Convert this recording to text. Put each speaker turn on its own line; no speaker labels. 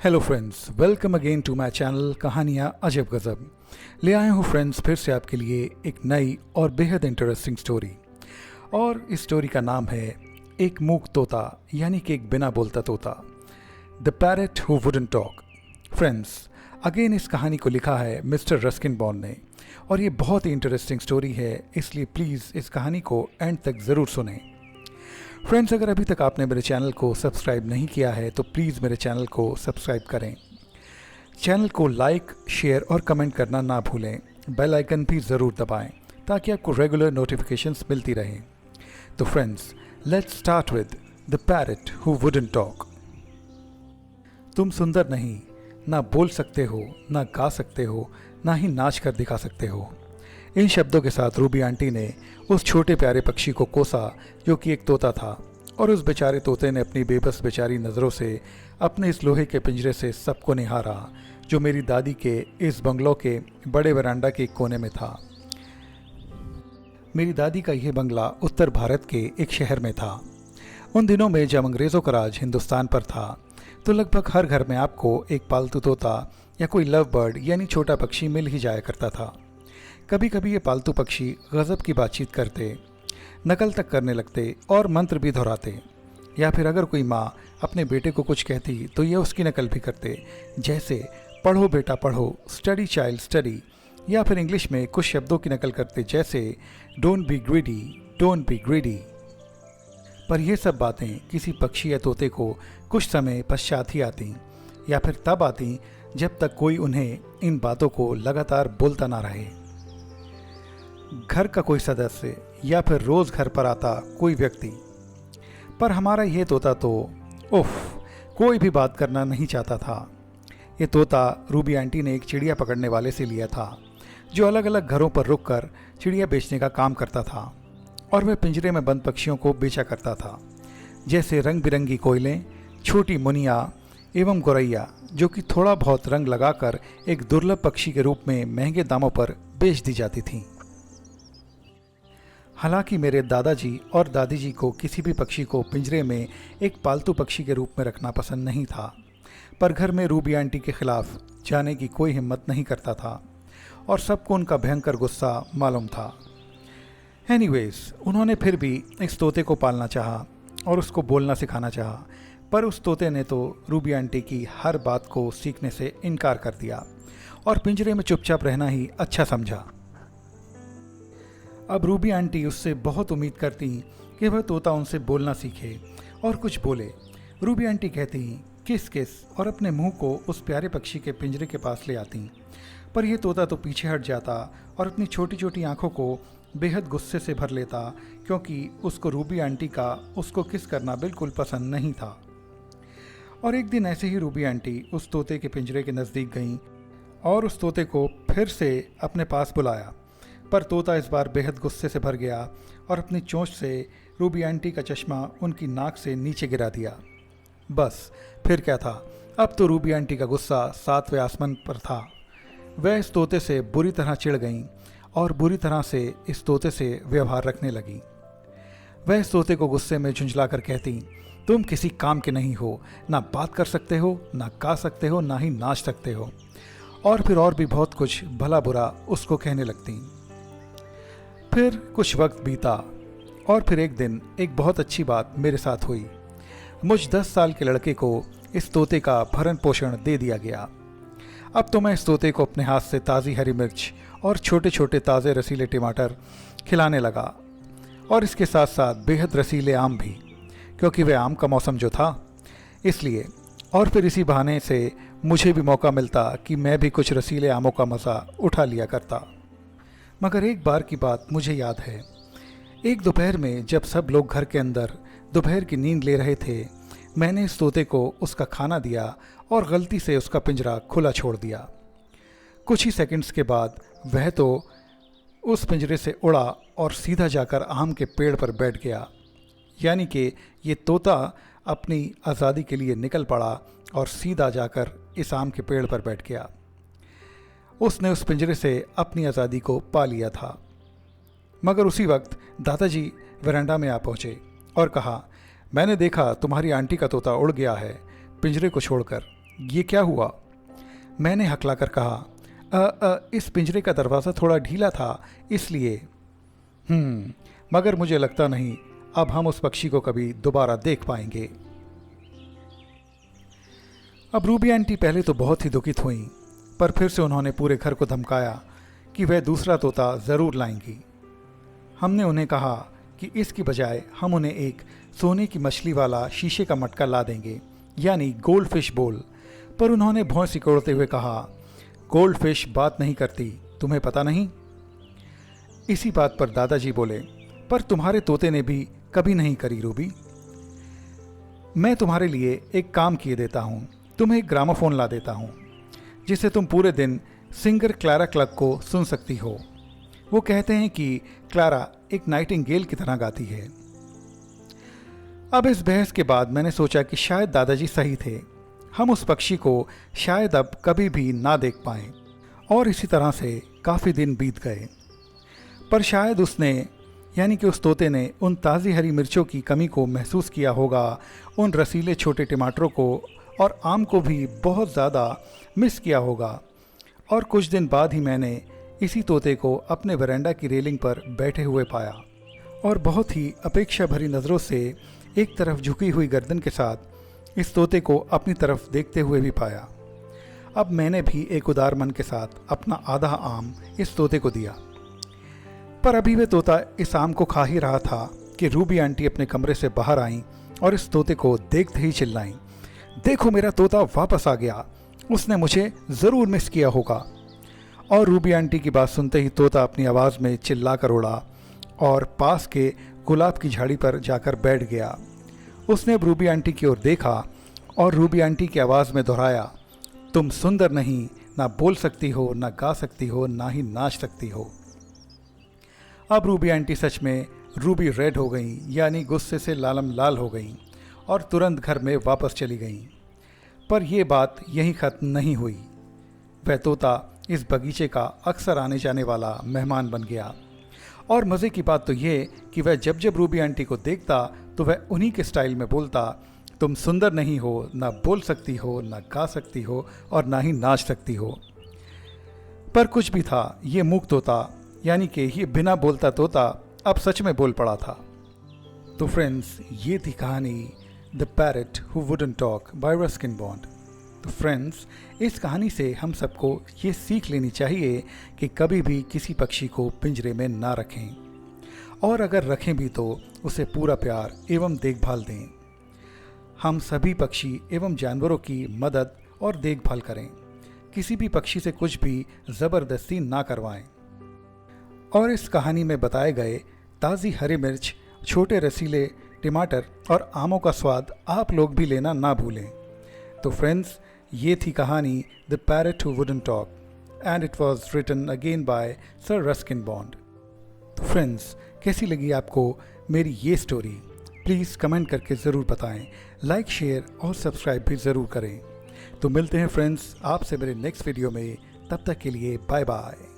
Hello friends, welcome again to my channel कहानियाँ अजब गज़ब। ले आए हूँ फ्रेंड्स फिर से आपके लिए एक नई और बेहद इंटरेस्टिंग स्टोरी। और इस स्टोरी का नाम है एक मूक तोता, यानी कि एक बिना बोलता तोता, the parrot who wouldn't talk. Friends, again इस कहानी को लिखा है मिस्टर रस्किन बॉन्ड ने, और ये बहुत ही इंटरेस्टिंग स्टोरी है, इसलिए प्लीज़ इस कहानी को एंड तक ज़रूर सुनें। फ्रेंड्स, अगर अभी तक आपने मेरे चैनल को सब्सक्राइब नहीं किया है तो प्लीज़ मेरे चैनल को सब्सक्राइब करें। चैनल को लाइक, शेयर और कमेंट करना ना भूलें। बेल आइकन भी ज़रूर दबाएं ताकि आपको रेगुलर नोटिफिकेशंस मिलती रहें। तो friends, let's start with the parrot who wouldn't talk. तुम सुंदर नहीं, ना बोल सकते हो, ना गा सकते हो, ना ही नाच कर दिखा सकते हो। इन शब्दों के साथ रूबी आंटी ने उस छोटे प्यारे पक्षी को कोसा जो कि एक तोता था, और उस बेचारे तोते ने अपनी बेबस बेचारी नज़रों से अपने इस लोहे के पिंजरे से सबको निहारा जो मेरी दादी के इस बंगलों के बड़े वरांडा के एक कोने में था। मेरी दादी का यह बंगला उत्तर भारत के एक शहर में था। उन दिनों में जब अंग्रेज़ों का राज हिंदुस्तान पर था तो लगभग हर घर में आपको एक पालतू तोता या कोई लव बर्ड यानी छोटा पक्षी मिल ही जाया करता था। कभी कभी ये पालतू पक्षी गज़ब की बातचीत करते, नकल तक करने लगते और मंत्र भी दोहराते, या फिर अगर कोई माँ अपने बेटे को कुछ कहती तो ये उसकी नकल भी करते, जैसे पढ़ो बेटा पढ़ो, स्टडी चाइल्ड स्टडी, या फिर इंग्लिश में कुछ शब्दों की नकल करते जैसे don't be greedy, don't be greedy. पर यह सब बातें किसी पक्षी या तोते को कुछ समय पश्चात ही आती, या फिर तब आती जब तक कोई उन्हें इन बातों को लगातार बोलता ना रहे। घर का कोई सदस्य या फिर रोज़ घर पर आता कोई व्यक्ति। पर हमारा ये तोता तो कोई भी बात करना नहीं चाहता था। ये तोता रूबी आंटी ने एक चिड़िया पकड़ने वाले से लिया था जो अलग अलग घरों पर रुककर चिड़िया बेचने का काम करता था, और वह पिंजरे में बंद पक्षियों को बेचा करता था, जैसे रंग बिरंगी कोयलें, छोटी मुनिया एवं गोरैया, जो कि थोड़ा बहुत रंग लगाकर एक दुर्लभ पक्षी के रूप में महंगे दामों पर बेच दी जाती थीं। हालांकि मेरे दादाजी और दादी जी को किसी भी पक्षी को पिंजरे में एक पालतू पक्षी के रूप में रखना पसंद नहीं था, पर घर में रूबी आंटी के खिलाफ जाने की कोई हिम्मत नहीं करता था, और सबको उनका भयंकर गुस्सा मालूम था। एनीवेज, उन्होंने फिर भी इस तोते को पालना चाहा और उसको बोलना सिखाना चाहा, पर उस तोते ने तो रूबी आंटी की हर बात को सीखने से इनकार कर दिया और पिंजरे में चुपचाप रहना ही अच्छा समझा। अब रूबी आंटी उससे बहुत उम्मीद करती कि वह तोता उनसे बोलना सीखे और कुछ बोले। रूबी आंटी कहती किस किस और अपने मुंह को उस प्यारे पक्षी के पिंजरे के पास ले आती, पर यह तोता तो पीछे हट जाता और अपनी छोटी छोटी आंखों को बेहद गुस्से से भर लेता, क्योंकि उसको रूबी आंटी का उसको किस करना बिल्कुल पसंद नहीं था। और एक दिन ऐसे ही रूबी आंटी उस तोते के पिंजरे के नज़दीक गईं और उस तोते को फिर से अपने पास बुलाया, पर तोता इस बार बेहद गुस्से से भर गया और अपनी चोंच से रूबी आंटी का चश्मा उनकी नाक से नीचे गिरा दिया। बस फिर क्या था, अब तो रूबी आंटी का गुस्सा 7वें आसमान पर था। वह इस तोते से बुरी तरह चिढ़ गईं और बुरी तरह से इस तोते से व्यवहार रखने लगी। वह इस तोते को गुस्से में झुंझलाकर कहती, तुम किसी काम के नहीं हो, ना बात कर सकते हो, ना गा सकते हो, ना ही नाच सकते हो, और फिर और भी बहुत कुछ भला बुरा उसको कहने लगती। फिर कुछ वक्त बीता और फिर एक दिन एक बहुत अच्छी बात मेरे साथ हुई। मुझ 10 साल के लड़के को इस तोते का भरण पोषण दे दिया गया। अब तो मैं इस तोते को अपने हाथ से ताज़ी हरी मिर्च और छोटे छोटे ताज़े रसीले टमाटर खिलाने लगा, और इसके साथ साथ बेहद रसीले आम भी, क्योंकि वह आम का मौसम जो था इसलिए। और फिर इसी बहाने से मुझे भी मौका मिलता कि मैं भी कुछ रसीले आमों का मज़ा उठा लिया करता। मगर एक बार की बात मुझे याद है। एक दोपहर में जब सब लोग घर के अंदर दोपहर की नींद ले रहे थे, मैंने इस तोते को उसका खाना दिया और गलती से उसका पिंजरा खुला छोड़ दिया। कुछ ही सेकंड्स के बाद वह तो उस पिंजरे से उड़ा और सीधा जाकर आम के पेड़ पर बैठ गया। यानी कि ये तोता अपनी आज़ादी के लिए निकल पड़ा और सीधा जाकर इस आम के पेड़ पर बैठ गया। उसने उस पिंजरे से अपनी आज़ादी को पा लिया था। मगर उसी वक्त दादाजी वरांडा में आ पहुँचे और कहा, मैंने देखा तुम्हारी आंटी का तोता उड़ गया है पिंजरे को छोड़कर, ये क्या हुआ? मैंने हकलाकर कहा, इस पिंजरे का दरवाज़ा थोड़ा ढीला था, इसलिए। मगर मुझे लगता नहीं अब हम उस पक्षी को कभी दोबारा देख पाएंगे। अब रूबी आंटी पहले तो बहुत ही दुखित हुईं, पर फिर से उन्होंने पूरे घर को धमकाया कि वह दूसरा तोता ज़रूर लाएंगी। हमने उन्हें कहा कि इसकी बजाय हम उन्हें एक सोने की मछली वाला शीशे का मटका ला देंगे, यानी गोल्ड फिश बोल। पर उन्होंने भौं सिकोड़ते हुए कहा, गोल्ड फिश बात नहीं करती, तुम्हें पता नहीं? इसी बात पर दादाजी बोले, पर तुम्हारे तोते ने भी कभी नहीं करी रूबी। मैं तुम्हारे लिए एक काम किए देता हूँ, तुम्हें एक ग्रामोफोन ला देता हूँ जिससे तुम पूरे दिन सिंगर क्लारा क्लर्क को सुन सकती हो। वो कहते हैं कि क्लारा एक नाइटिंगेल की तरह गाती है। अब इस बहस के बाद मैंने सोचा कि शायद दादाजी सही थे, हम उस पक्षी को शायद अब कभी भी ना देख पाएं। और इसी तरह से काफ़ी दिन बीत गए, पर शायद उसने यानी कि उस तोते ने उन ताज़ी हरी मिर्चों की कमी को महसूस किया होगा, उन रसीले छोटे टमाटरों को और आम को भी बहुत ज़्यादा मिस किया होगा। और कुछ दिन बाद ही मैंने इसी तोते को अपने वरांडा की रेलिंग पर बैठे हुए पाया और बहुत ही अपेक्षा भरी नज़रों से एक तरफ झुकी हुई गर्दन के साथ इस तोते को अपनी तरफ देखते हुए भी पाया। अब मैंने भी एक उदार मन के साथ अपना आधा आम इस तोते को दिया, पर अभी वह तोता इस आम को खा ही रहा था कि रूबी आंटी अपने कमरे से बाहर आईं और इस तोते को देखते ही चिल्लाईं, देखो मेरा तोता वापस आ गया, उसने मुझे ज़रूर मिस किया होगा। और रूबी आंटी की बात सुनते ही तोता अपनी आवाज़ में चिल्ला कर उड़ा और पास के गुलाब की झाड़ी पर जाकर बैठ गया। उसने अब रूबी आंटी की ओर देखा और रूबी आंटी की आवाज़ में दोहराया, तुम सुंदर नहीं, ना बोल सकती हो, ना गा सकती हो, ना ही नाच सकती हो। अब रूबी आंटी सच में रूबी रेड हो गई, यानी गुस्से से लालम लाल हो गई और तुरंत घर में वापस चली गई। पर यह बात यहीं ख़त्म नहीं हुई। वह तोता इस बगीचे का अक्सर आने जाने वाला मेहमान बन गया। और मज़े की बात तो ये कि वह जब जब रूबी आंटी को देखता तो वह उन्हीं के स्टाइल में बोलता, तुम सुंदर नहीं हो, ना बोल सकती हो, ना गा सकती हो और ना ही नाच सकती हो। पर कुछ भी था, ये मूक तोता यानी कि ये बिना बोलता तोता अब सच में बोल पड़ा था। तो फ्रेंड्स, ये थी कहानी the parrot who wouldn't talk bye Ruskin Bond. तो फ्रेंड्स, इस कहानी से हम सबको ये सीख लेनी चाहिए कि कभी भी किसी पक्षी को पिंजरे में ना रखें, और अगर रखें भी तो उसे पूरा प्यार एवं देखभाल दें। हम सभी पक्षी एवं जानवरों की मदद और देखभाल करें, किसी भी पक्षी से कुछ भी ज़बरदस्ती ना करवाएं। और इस कहानी में बताए गए ताज़ी हरी मिर्च, छोटे रसीले टमाटर और आमों का स्वाद आप लोग भी लेना ना भूलें। तो फ्रेंड्स, ये थी कहानी the parrot who wouldn't talk and it was written again by sir Ruskin Bond. तो फ्रेंड्स, कैसी लगी आपको मेरी ये स्टोरी? प्लीज़ कमेंट करके ज़रूर बताएं, लाइक, शेयर और सब्सक्राइब भी ज़रूर करें। तो मिलते हैं फ्रेंड्स आपसे मेरे नेक्स्ट वीडियो में, तब तक के लिए बाय बाय।